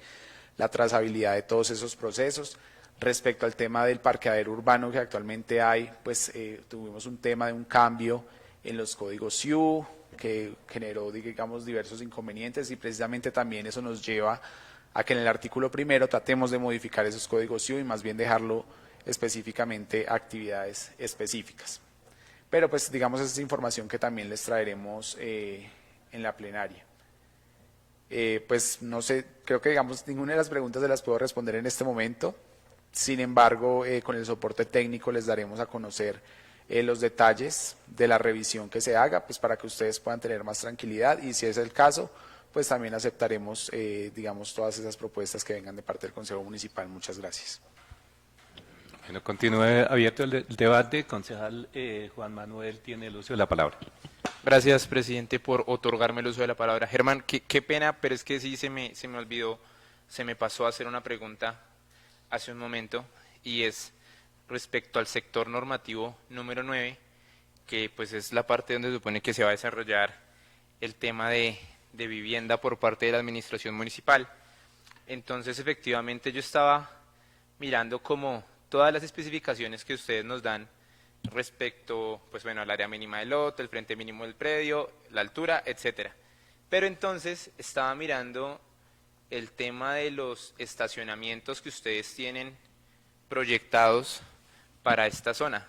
la trazabilidad de todos esos procesos. Respecto al tema del parqueadero urbano que actualmente hay, pues tuvimos un tema de un cambio en los códigos SIU que generó digamos diversos inconvenientes, y precisamente también eso nos lleva a que en el artículo primero tratemos de modificar esos códigos SIU y más bien dejarlo específicamente a actividades específicas. Pero pues digamos esa es información que también les traeremos la plenaria. Pues no sé, creo que digamos ninguna de las preguntas se las puedo responder en este momento. Sin embargo, con el soporte técnico les daremos a conocer los detalles de la revisión que se haga, pues para que ustedes puedan tener más tranquilidad, y si es el caso, pues también aceptaremos, digamos, todas esas propuestas que vengan de parte del Consejo Municipal. Muchas gracias. Bueno, continúe abierto el debate. Concejal Juan Manuel tiene el uso de la palabra. Gracias, presidente, por otorgarme el uso de la palabra. Germán, qué pena, pero es que sí se me olvidó, se me pasó a hacer una pregunta hace un momento, y es respecto al sector normativo número 9, que pues es la parte donde se supone que se va a desarrollar el tema de vivienda por parte de la administración municipal. Entonces, efectivamente, yo estaba mirando como todas las especificaciones que ustedes nos dan respecto, pues bueno, al área mínima del lote, el frente mínimo del predio, la altura, etcétera. Pero entonces estaba mirando el tema de los estacionamientos que ustedes tienen proyectados para esta zona.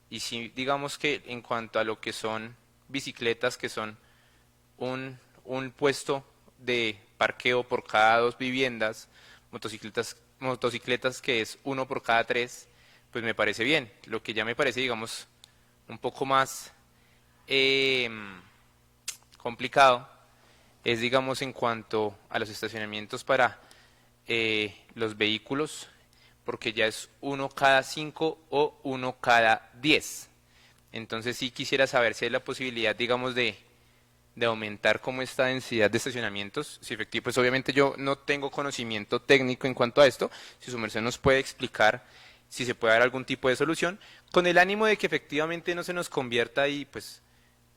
Y si digamos que en cuanto a lo que son bicicletas, que son un puesto de parqueo por cada 2 viviendas, motocicletas que es 1 por cada 3, pues me parece bien. Lo que ya me parece, digamos, un poco más complicado es, digamos, en cuanto a los estacionamientos para los vehículos, porque ya es 1 cada 5 o 1 cada 10. Entonces sí quisiera saber si hay la posibilidad, digamos, de aumentar como esta densidad de estacionamientos. Si efectivamente, pues obviamente yo no tengo conocimiento técnico en cuanto a esto, si su merced nos puede explicar si se puede dar algún tipo de solución, con el ánimo de que efectivamente no se nos convierta, y pues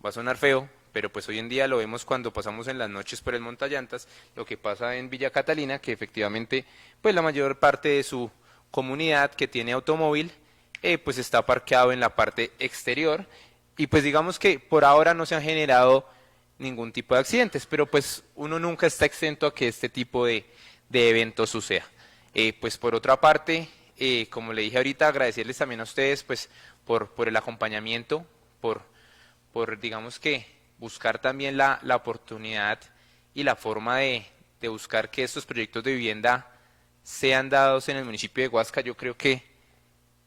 va a sonar feo, pero pues hoy en día lo vemos cuando pasamos en las noches por el montallantas, lo que pasa en Villa Catalina, que efectivamente pues la mayor parte de su comunidad que tiene automóvil pues está parqueado en la parte exterior, y pues digamos que por ahora no se han generado ningún tipo de accidentes, pero pues uno nunca está exento a que este tipo de eventos suceda. Pues por otra parte, como le dije ahorita, agradecerles también a ustedes pues por el acompañamiento, por digamos que buscar también la oportunidad y la forma de buscar que estos proyectos de vivienda sean dados en el municipio de Huasca. Yo creo que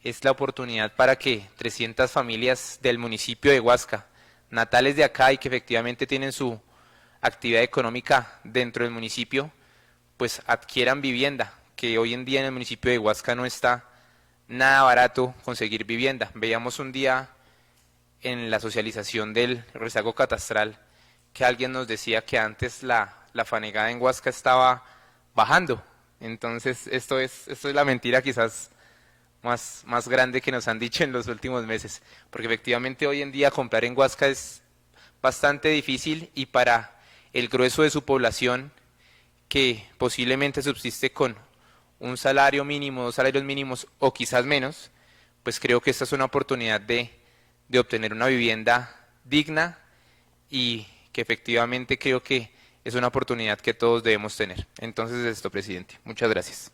es la oportunidad para que 300 familias del municipio de Huasca, natales de acá y que efectivamente tienen su actividad económica dentro del municipio, pues adquieran vivienda, que hoy en día en el municipio de Huasca no está nada barato conseguir vivienda. Veíamos un día en la socialización del rezago catastral que alguien nos decía que antes la fanegada en Huasca estaba bajando. Entonces esto es la mentira quizás más grande que nos han dicho en los últimos meses, porque efectivamente hoy en día comprar en Huasca es bastante difícil, y para el grueso de su población que posiblemente subsiste con un salario mínimo, 2 salarios mínimos o quizás menos, pues creo que esta es una oportunidad de obtener una vivienda digna, y que efectivamente creo que es una oportunidad que todos debemos tener. Entonces esto, presidente. Muchas gracias.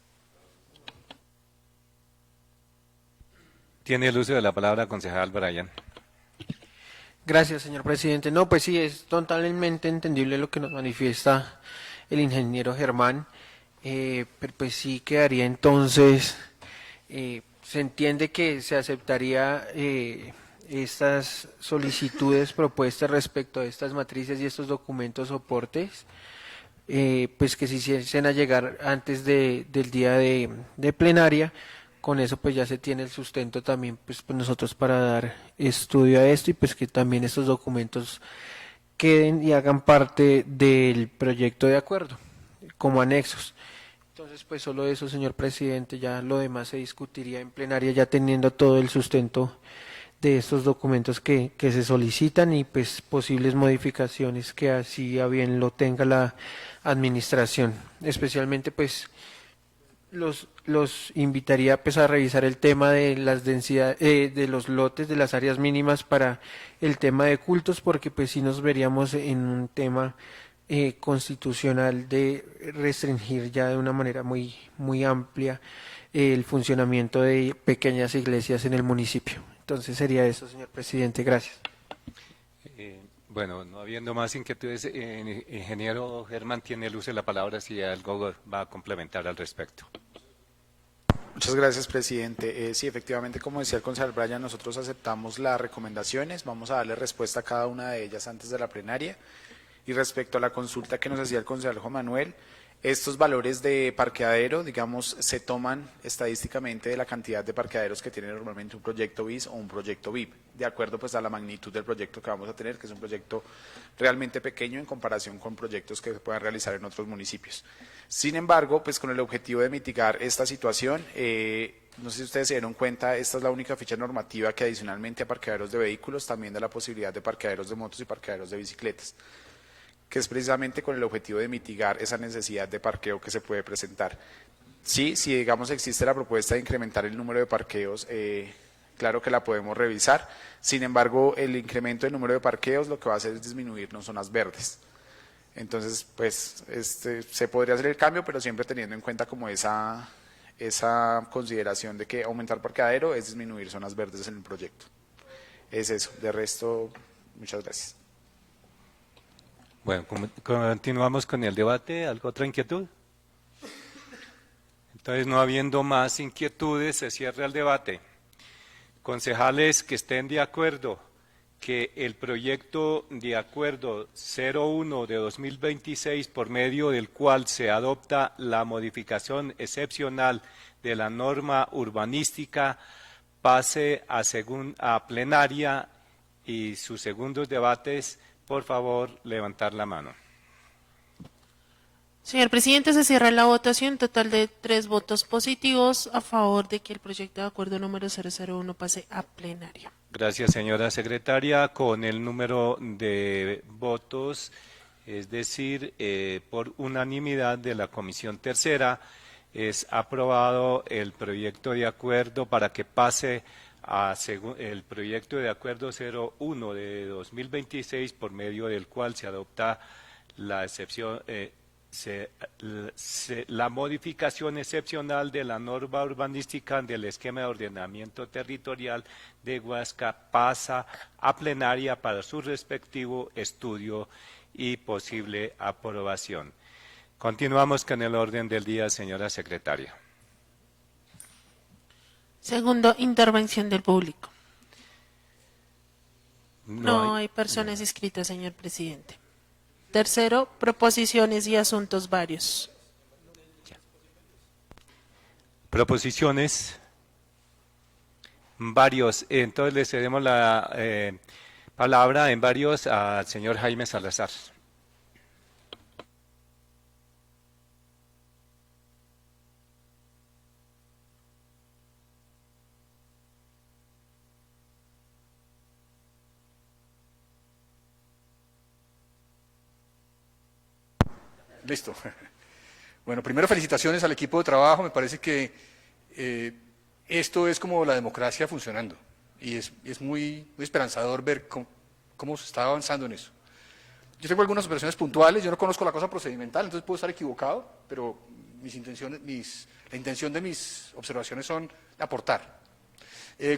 Tiene el uso de la palabra concejal Brian. Gracias, señor presidente. No, pues sí, es totalmente entendible lo que nos manifiesta el ingeniero Germán, pero pues sí quedaría entonces, se entiende que se aceptaría estas solicitudes propuestas respecto a estas matrices y estos documentos soportes, pues que se hiciesen a llegar antes del día de plenaria. Con eso pues ya se tiene el sustento también pues nosotros para dar estudio a esto, y pues que también estos documentos queden y hagan parte del proyecto de acuerdo como anexos. Entonces pues solo eso, señor presidente, ya lo demás se discutiría en plenaria ya teniendo todo el sustento de estos documentos que se solicitan, y pues posibles modificaciones que así a bien lo tenga la administración. Especialmente pues los invitaría pues a revisar el tema de las densidades de los lotes de las áreas mínimas para el tema de cultos, porque pues sí nos veríamos en un tema constitucional de restringir ya de una manera muy amplia el funcionamiento de pequeñas iglesias en el municipio. Entonces sería eso, señor presidente. Gracias. Bueno, no habiendo más inquietudes, ingeniero Germán tiene el uso de la palabra si algo va a complementar al respecto. Muchas gracias, presidente. Sí, efectivamente, como decía el concejal Brian, nosotros aceptamos las recomendaciones, vamos a darle respuesta a cada una de ellas antes de la plenaria. Y respecto a la consulta que nos hacía el concejal Juan Manuel, estos valores de parqueadero, digamos, se toman estadísticamente de la cantidad de parqueaderos que tiene normalmente un proyecto BIS o un proyecto VIP, de acuerdo pues a la magnitud del proyecto que vamos a tener, que es un proyecto realmente pequeño en comparación con proyectos que se puedan realizar en otros municipios. Sin embargo, pues con el objetivo de mitigar esta situación, no sé si ustedes se dieron cuenta, esta es la única ficha normativa que adicionalmente a parqueaderos de vehículos también da la posibilidad de parqueaderos de motos y parqueaderos de bicicletas, que es precisamente con el objetivo de mitigar esa necesidad de parqueo que se puede presentar. Sí, si digamos existe la propuesta de incrementar el número de parqueos, claro que la podemos revisar. Sin embargo, el incremento del número de parqueos lo que va a hacer es disminuirnos zonas verdes. Entonces, pues, se podría hacer el cambio, pero siempre teniendo en cuenta como esa consideración de que aumentar parqueadero es disminuir zonas verdes en el proyecto. Es eso. De resto, muchas gracias. Bueno, continuamos con el debate. ¿Alguna otra inquietud? Entonces, no habiendo más inquietudes, se cierra el debate. Concejales que estén de acuerdo que el proyecto de acuerdo 01 de 2026, por medio del cual se adopta la modificación excepcional de la norma urbanística, pase a plenaria y sus segundos debates, por favor, levantar la mano. Señor presidente, se cierra la votación. Total de 3 votos positivos a favor de que el proyecto de acuerdo número 001 pase a plenario. Gracias, señora secretaria. Con el número de votos, es decir, por unanimidad de la Comisión Tercera, es aprobado el proyecto de acuerdo para que pase el proyecto de acuerdo 01 de 2026, por medio del cual se adopta la excepción, la modificación excepcional de la norma urbanística del esquema de ordenamiento territorial de Huasca, pasa a plenaria para su respectivo estudio y posible aprobación. Continuamos con el orden del día, señora secretaria. Segundo, intervención del público. No hay personas inscritas, señor presidente. Tercero, proposiciones y asuntos varios. Proposiciones varios. Entonces le cedemos la palabra en varios al señor Jaime Salazar. Listo. Bueno, primero felicitaciones al equipo de trabajo. Me parece que esto es como la democracia funcionando y es muy esperanzador ver cómo se está avanzando en eso. Yo tengo algunas observaciones puntuales, yo no conozco la cosa procedimental, entonces puedo estar equivocado, pero la intención de mis observaciones son aportar.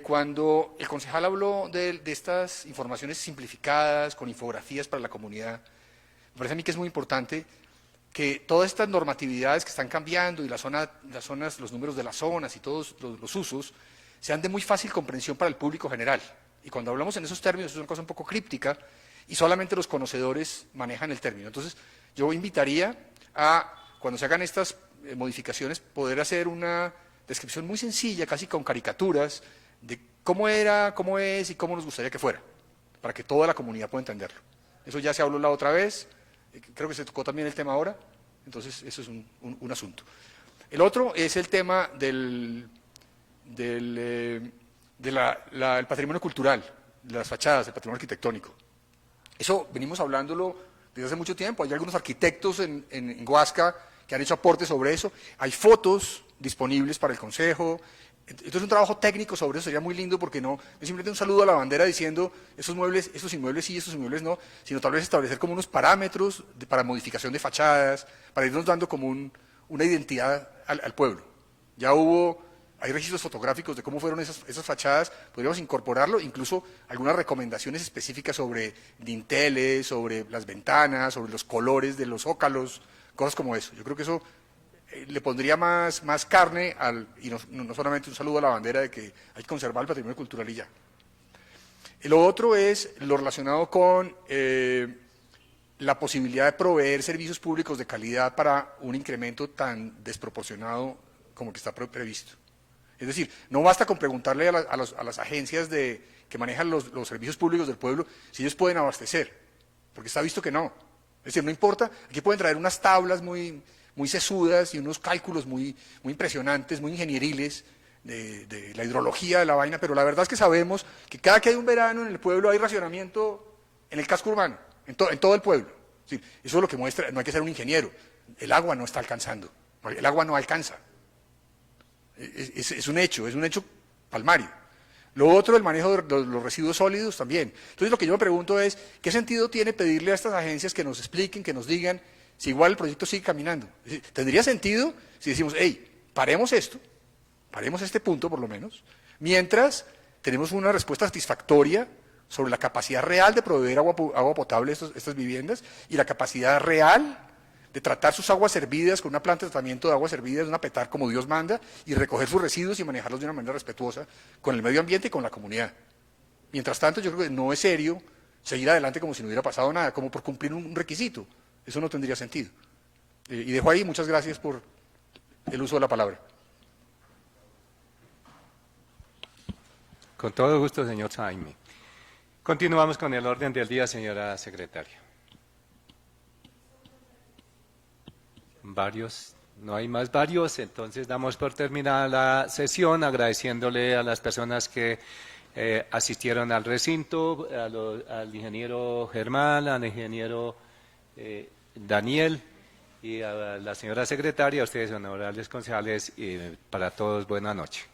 Cuando el concejal habló de estas informaciones simplificadas, con infografías para la comunidad, me parece a mí que es muy importante que todas estas normatividades que están cambiando y las zonas, los números de las zonas y todos los usos sean de muy fácil comprensión para el público general. Y cuando hablamos en esos términos es una cosa un poco críptica y solamente los conocedores manejan el término. Entonces, yo invitaría a, cuando se hagan estas modificaciones, poder hacer una descripción muy sencilla, casi con caricaturas, de cómo era, cómo es y cómo nos gustaría que fuera, para que toda la comunidad pueda entenderlo. Eso ya se habló la otra vez. Creo que se tocó también el tema ahora, entonces eso es un asunto. El otro es el tema del patrimonio cultural, de las fachadas, el patrimonio arquitectónico. Eso venimos hablándolo desde hace mucho tiempo. Hay algunos arquitectos en Huasca que han hecho aportes sobre eso. Hay fotos disponibles para el Consejo. Entonces un trabajo técnico sobre eso sería muy lindo, porque no es simplemente un saludo a la bandera diciendo estos inmuebles sí, estos inmuebles no, sino tal vez establecer como unos parámetros para modificación de fachadas, para irnos dando como una identidad al pueblo. Ya hubo hay registros fotográficos de cómo fueron esas fachadas, podríamos incorporarlo, incluso algunas recomendaciones específicas sobre dinteles, sobre las ventanas, sobre los colores de los zócalos, cosas como eso. Yo creo que eso le pondría más carne y no solamente un saludo a la bandera de que hay que conservar el patrimonio cultural y ya. Lo otro es lo relacionado con la posibilidad de proveer servicios públicos de calidad para un incremento tan desproporcionado como el que está previsto. Es decir, no basta con preguntarle a las agencias que manejan los servicios públicos del pueblo si ellos pueden abastecer, porque está visto que no. Es decir, no importa, aquí pueden traer unas tablas muy sesudas y unos cálculos muy impresionantes, muy ingenieriles, de la hidrología de la vaina, pero la verdad es que sabemos que cada que hay un verano en el pueblo hay racionamiento en el casco urbano, en todo el pueblo. Sí, eso es lo que muestra, no hay que ser un ingeniero, el agua no está alcanzando, el agua no alcanza. Es un hecho palmario. Lo otro, el manejo de los residuos sólidos también. Entonces lo que yo me pregunto es, ¿qué sentido tiene pedirle a estas agencias que nos expliquen, que nos digan si igual el proyecto sigue caminando? Es decir, ¿tendría sentido si decimos, hey, paremos esto, paremos este punto por lo menos, mientras tenemos una respuesta satisfactoria sobre la capacidad real de proveer agua potable a estas viviendas y la capacidad real de tratar sus aguas servidas con una planta de tratamiento de aguas servidas, una petar como Dios manda, y recoger sus residuos y manejarlos de una manera respetuosa con el medio ambiente y con la comunidad? Mientras tanto, yo creo que no es serio seguir adelante como si no hubiera pasado nada, como por cumplir un requisito. Eso no tendría sentido. Y dejo ahí, muchas gracias por el uso de la palabra. Con todo gusto, señor Jaime. Continuamos con el orden del día, señora secretaria. No hay más varios, entonces damos por terminada la sesión agradeciéndole a las personas que asistieron al recinto, al ingeniero Germán, al ingeniero Daniel y a la señora secretaria, a ustedes honorables concejales, y para todos buena noche.